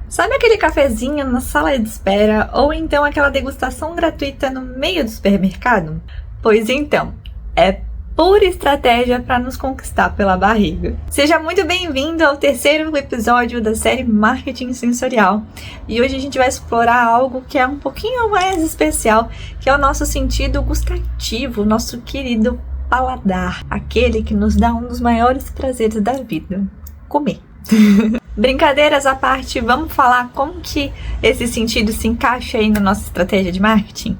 Sabe aquele cafezinho na sala de espera ou então aquela degustação gratuita no meio do supermercado? Pois então, é pura estratégia para nos conquistar pela barriga. Seja muito bem-vindo ao terceiro episódio da série Marketing Sensorial. E hoje a gente vai explorar algo que é um pouquinho mais especial, que é o nosso sentido gustativo, nosso querido paladar, aquele que nos dá um dos maiores prazeres da vida: comer. Brincadeiras à parte, vamos falar como que esse sentido se encaixa aí na nossa estratégia de marketing?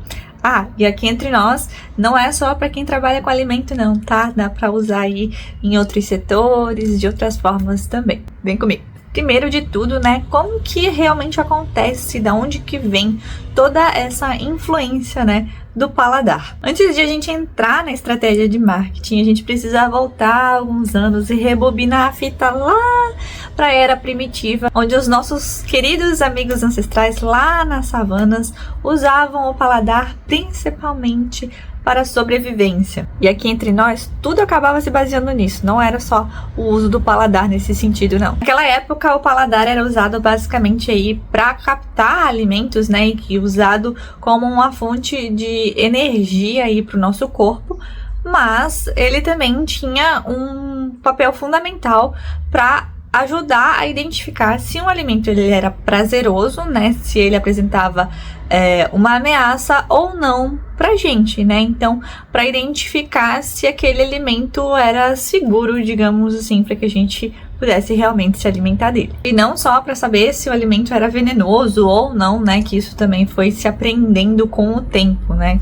E aqui entre nós, não é só para quem trabalha com alimento não, tá? Dá para usar aí em outros setores, de outras formas também. Vem comigo. Primeiro de tudo, né, como que realmente acontece, da onde que vem toda essa influência, né, do paladar. Antes de a gente entrar na estratégia de marketing, a gente precisa voltar alguns anos e rebobinar a fita lá para a era primitiva, onde os nossos queridos amigos ancestrais lá nas savanas usavam o paladar principalmente para a sobrevivência. E aqui entre nós, tudo acabava se baseando nisso, não era só o uso do paladar nesse sentido, não. Naquela época, o paladar era usado basicamente aí para captar alimentos, né, e usado como uma fonte de energia aí para o nosso corpo, mas ele também tinha um papel fundamental para ajudar a identificar se um alimento ele era prazeroso, né, se ele apresentava uma ameaça ou não pra gente, né? Então, para identificar se aquele alimento era seguro, digamos assim, para que a gente pudesse realmente se alimentar dele. E não só para saber se o alimento era venenoso ou não, né? Que isso também foi se aprendendo com o tempo, né?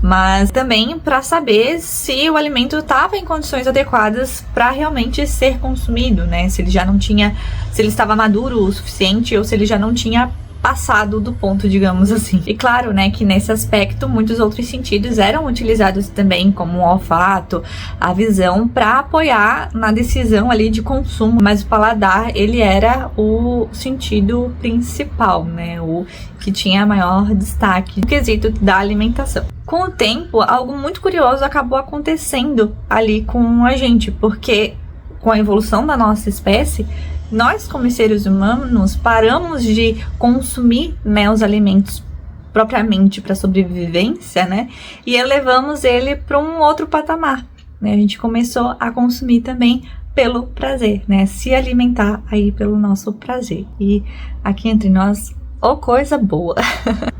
Mas também para saber se o alimento estava em condições adequadas para realmente ser consumido, né? Se ele já não tinha, se ele estava maduro o suficiente ou se ele já não tinha passado do ponto, digamos assim. E claro, né, que nesse aspecto muitos outros sentidos eram utilizados também, como o olfato, a visão, para apoiar na decisão ali de consumo, mas o paladar, ele era o sentido principal, né, o que tinha maior destaque no quesito da alimentação. Com o tempo, algo muito curioso acabou acontecendo ali com a gente, porque com a evolução da nossa espécie, nós, como seres humanos, paramos de consumir, né, os alimentos propriamente para sobrevivência, né, e elevamos ele para um outro patamar, né? A gente começou a consumir também pelo prazer, né, se alimentar aí pelo nosso prazer. E aqui entre nós, coisa boa!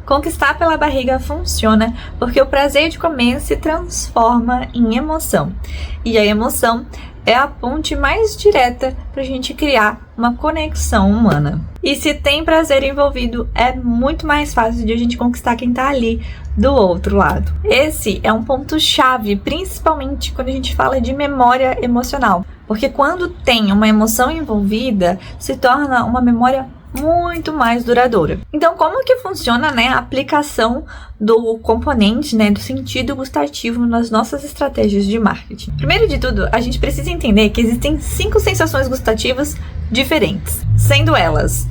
Conquistar pela barriga funciona porque o prazer de comer se transforma em emoção. E a emoção é a ponte mais direta para a gente criar uma conexão humana. E se tem prazer envolvido, é muito mais fácil de a gente conquistar quem está ali do outro lado. Esse é um ponto-chave, principalmente quando a gente fala de memória emocional. Porque quando tem uma emoção envolvida, se torna uma memória muito mais duradoura. Então, como que funciona, né, a aplicação do componente, né, do sentido gustativo nas nossas estratégias de marketing? Primeiro de tudo, a gente precisa entender que existem 5 sensações gustativas diferentes, sendo elas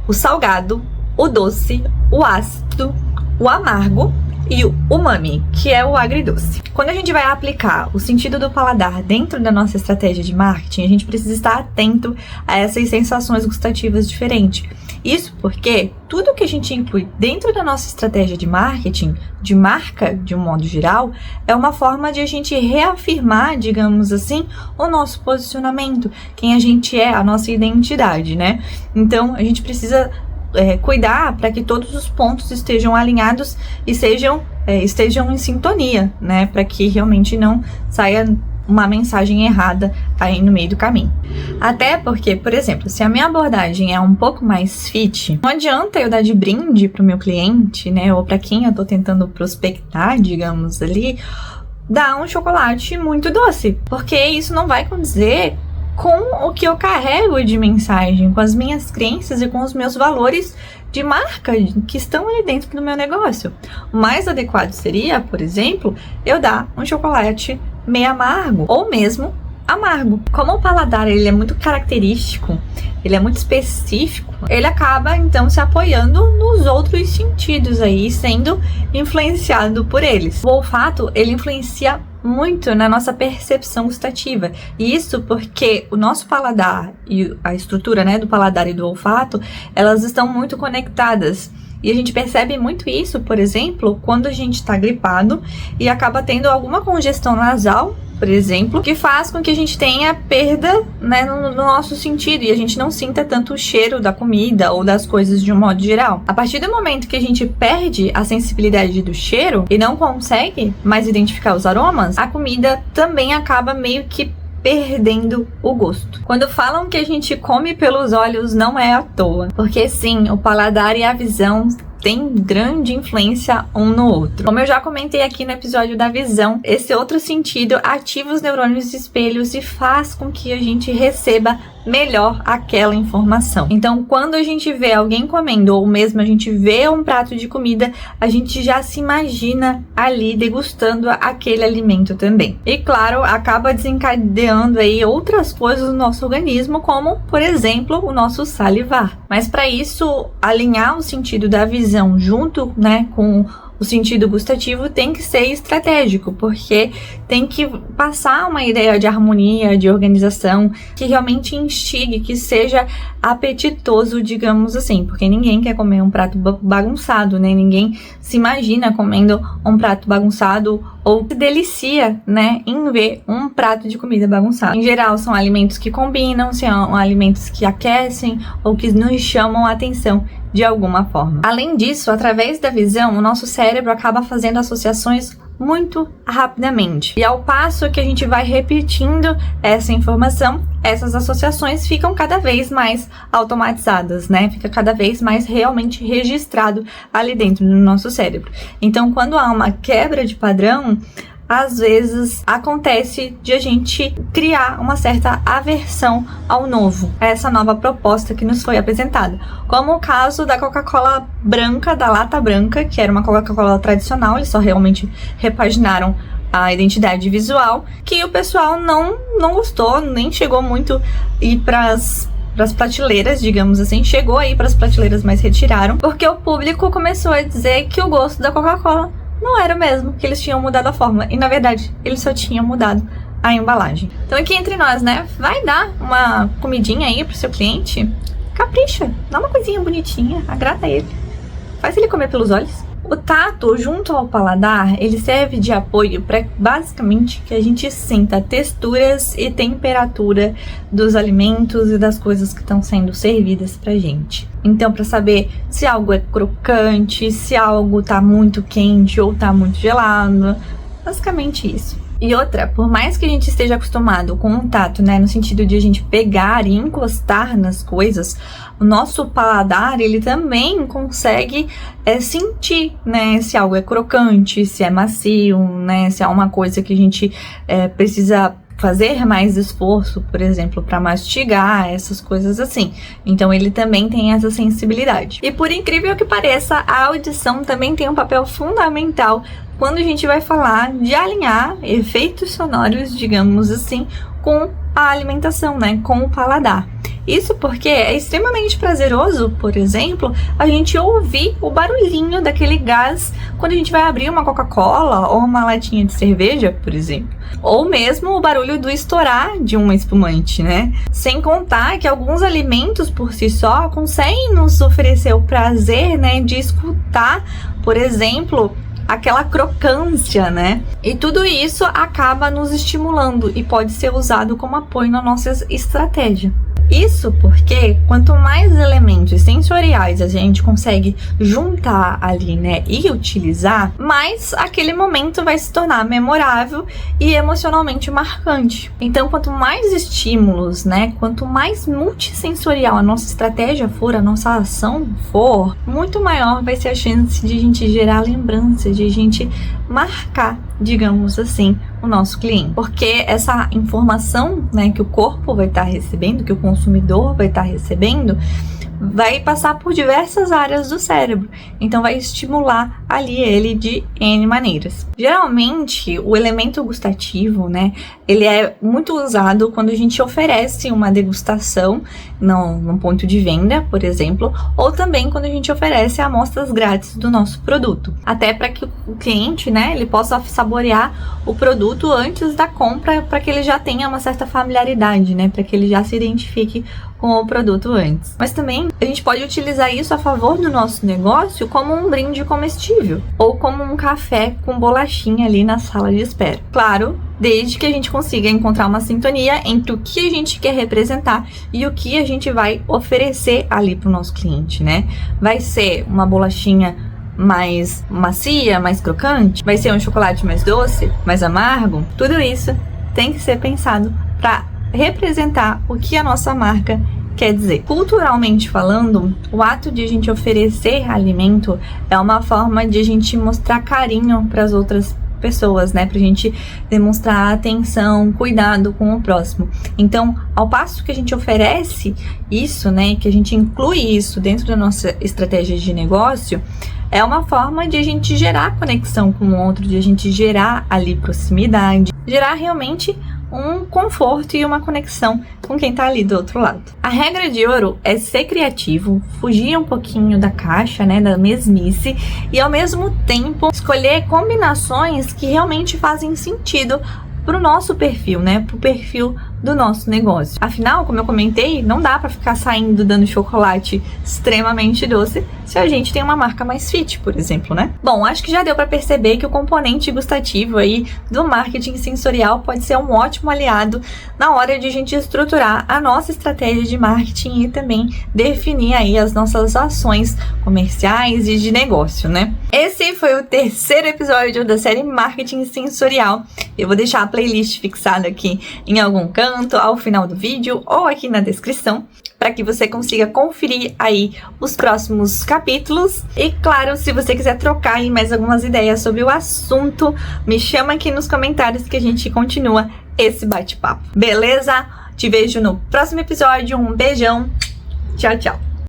o salgado, o doce, o ácido, o amargo e o umami, que é o agridoce. Quando a gente vai aplicar o sentido do paladar dentro da nossa estratégia de marketing, a gente precisa estar atento a essas sensações gustativas diferentes. Isso porque tudo que a gente inclui dentro da nossa estratégia de marketing, de marca, de um modo geral, é uma forma de a gente reafirmar, digamos assim, o nosso posicionamento, quem a gente é, a nossa identidade, né? Então, a gente precisa cuidar para que todos os pontos estejam alinhados e estejam em sintonia, né? Para que realmente não saia uma mensagem errada aí no meio do caminho. Até porque, por exemplo, se a minha abordagem é um pouco mais fit, não adianta eu dar de brinde para o meu cliente, né? Ou para quem eu tô tentando prospectar, digamos ali, dar um chocolate muito doce, porque isso não vai condizer com o que eu carrego de mensagem, com as minhas crenças e com os meus valores de marca que estão ali dentro do meu negócio. O mais adequado seria, por exemplo, eu dar um chocolate meio amargo ou mesmo amargo. Como o paladar ele é muito característico, ele é muito específico, ele acaba então se apoiando nos outros sentidos aí, sendo influenciado por eles. O olfato, ele influencia muito na nossa percepção gustativa. E isso porque o nosso paladar e a estrutura, né, do paladar e do olfato, elas estão muito conectadas. E a gente percebe muito isso, por exemplo, quando a gente está gripado e acaba tendo alguma congestão nasal, por exemplo, que faz com que a gente tenha perda, né, no nosso sentido e a gente não sinta tanto o cheiro da comida ou das coisas de um modo geral. A partir do momento que a gente perde a sensibilidade do cheiro e não consegue mais identificar os aromas, a comida também acaba meio que perdendo o gosto. Quando falam que a gente come pelos olhos, não é à toa, porque sim, o paladar e a visão tem grande influência um no outro. Como eu já comentei aqui no episódio da visão, esse outro sentido ativa os neurônios espelhos e faz com que a gente receba melhor aquela informação. Então, quando a gente vê alguém comendo, ou mesmo a gente vê um prato de comida, a gente já se imagina ali degustando aquele alimento também. E claro, acaba desencadeando aí outras coisas no nosso organismo, como, por exemplo, o nosso salivar. Mas para isso, alinhar o sentido da visão junto, né, com o sentido gustativo tem que ser estratégico, porque tem que passar uma ideia de harmonia, de organização, que realmente instigue, que seja apetitoso, digamos assim, porque ninguém quer comer um prato bagunçado, né? Ninguém se imagina comendo um prato bagunçado ou se delicia, né, em ver um prato de comida bagunçado. Em geral, são alimentos que combinam, são alimentos que aquecem ou que nos chamam a atenção de alguma forma. Além disso, através da visão, o nosso cérebro acaba fazendo associações muito rapidamente. E ao passo que a gente vai repetindo essa informação, essas associações ficam cada vez mais automatizadas, né? Fica cada vez mais realmente registrado ali dentro do nosso cérebro. Então, quando há uma quebra de padrão, às vezes acontece de a gente criar uma certa aversão ao novo, a essa nova proposta que nos foi apresentada. Como o caso da Coca-Cola branca, da lata branca, que era uma Coca-Cola tradicional, eles só realmente repaginaram a identidade visual, que o pessoal não gostou, nem chegou muito ir para as prateleiras, digamos assim, chegou aí para as prateleiras, mas retiraram, porque o público começou a dizer que o gosto da Coca-Cola não era o mesmo, que eles tinham mudado a fórmula. E na verdade, eles só tinham mudado a embalagem. Então aqui entre nós, né? Vai dar uma comidinha aí pro seu cliente? Capricha, dá uma coisinha bonitinha, agrada ele. Faz ele comer pelos olhos. O tato, junto ao paladar, ele serve de apoio para basicamente que a gente sinta texturas e temperatura dos alimentos e das coisas que estão sendo servidas pra gente. Então, para saber se algo é crocante, se algo tá muito quente ou tá muito gelado, basicamente isso. E outra, por mais que a gente esteja acostumado com o tato, né, no sentido de a gente pegar e encostar nas coisas, o nosso paladar, ele também consegue sentir, né, se algo é crocante, se é macio, né, se é uma coisa que a gente precisa fazer mais esforço, por exemplo, para mastigar, essas coisas assim. Então ele também tem essa sensibilidade. E por incrível que pareça, a audição também tem um papel fundamental quando a gente vai falar de alinhar efeitos sonoros, digamos assim, com a alimentação, né, com o paladar. Isso porque é extremamente prazeroso, por exemplo, a gente ouvir o barulhinho daquele gás quando a gente vai abrir uma Coca-Cola ou uma latinha de cerveja, por exemplo. Ou mesmo o barulho do estourar de uma espumante, né? Sem contar que alguns alimentos por si só conseguem nos oferecer o prazer, né, de escutar, por exemplo, aquela crocância, né? E tudo isso acaba nos estimulando e pode ser usado como apoio na nossa estratégia. Isso porque quanto mais elementos sensoriais a gente consegue juntar ali, né, e utilizar, mais aquele momento vai se tornar memorável e emocionalmente marcante. Então, quanto mais estímulos, né, quanto mais multissensorial a nossa estratégia for, a nossa ação for, muito maior vai ser a chance de a gente gerar lembranças, de a gente marcar, digamos assim, o nosso cliente. Porque essa informação, né, que o corpo vai estar recebendo, que o consumidor vai estar recebendo, vai passar por diversas áreas do cérebro, então vai estimular ali ele de N maneiras. Geralmente, o elemento gustativo, né, ele é muito usado quando a gente oferece uma degustação num ponto de venda, por exemplo, ou também quando a gente oferece amostras grátis do nosso produto, até para que o cliente, né, ele possa saborear o produto antes da compra, para que ele já tenha uma certa familiaridade, né, para que ele já se identifique com o produto antes. Mas também a gente pode utilizar isso a favor do nosso negócio como um brinde comestível ou como um café com bolachinha ali na sala de espera. Claro, desde que a gente consiga encontrar uma sintonia entre o que a gente quer representar e o que a gente vai oferecer ali para o nosso cliente, né? Vai ser uma bolachinha mais macia, mais crocante? Vai ser um chocolate mais doce, mais amargo? Tudo isso tem que ser pensado para representar o que a nossa marca quer dizer. Culturalmente falando, o ato de a gente oferecer alimento é uma forma de a gente mostrar carinho para as outras pessoas, né? Pra gente demonstrar atenção, cuidado com o próximo. Então, ao passo que a gente oferece isso, né? Que a gente inclui isso dentro da nossa estratégia de negócio, é uma forma de a gente gerar conexão com o outro, de a gente gerar ali proximidade, gerar realmente um conforto e uma conexão com quem tá ali do outro lado. A regra de ouro é ser criativo, fugir um pouquinho da caixa, né, da mesmice, e ao mesmo tempo escolher combinações que realmente fazem sentido pro nosso perfil, né, pro perfil do nosso negócio. Afinal, como eu comentei, não dá para ficar saindo dando chocolate extremamente doce se a gente tem uma marca mais fit, por exemplo, né? Bom, acho que já deu para perceber que o componente gustativo aí do marketing sensorial pode ser um ótimo aliado na hora de a gente estruturar a nossa estratégia de marketing e também definir aí as nossas ações comerciais e de negócio, né? Esse foi o terceiro episódio da série Marketing Sensorial. Eu vou deixar a playlist fixada aqui em algum canto, ao final do vídeo ou aqui na descrição, para que você consiga conferir aí os próximos capítulos. E claro, se você quiser trocar aí mais algumas ideias sobre o assunto, me chama aqui nos comentários que a gente continua esse bate-papo. Beleza? Te vejo no próximo episódio. Um beijão. Tchau, tchau.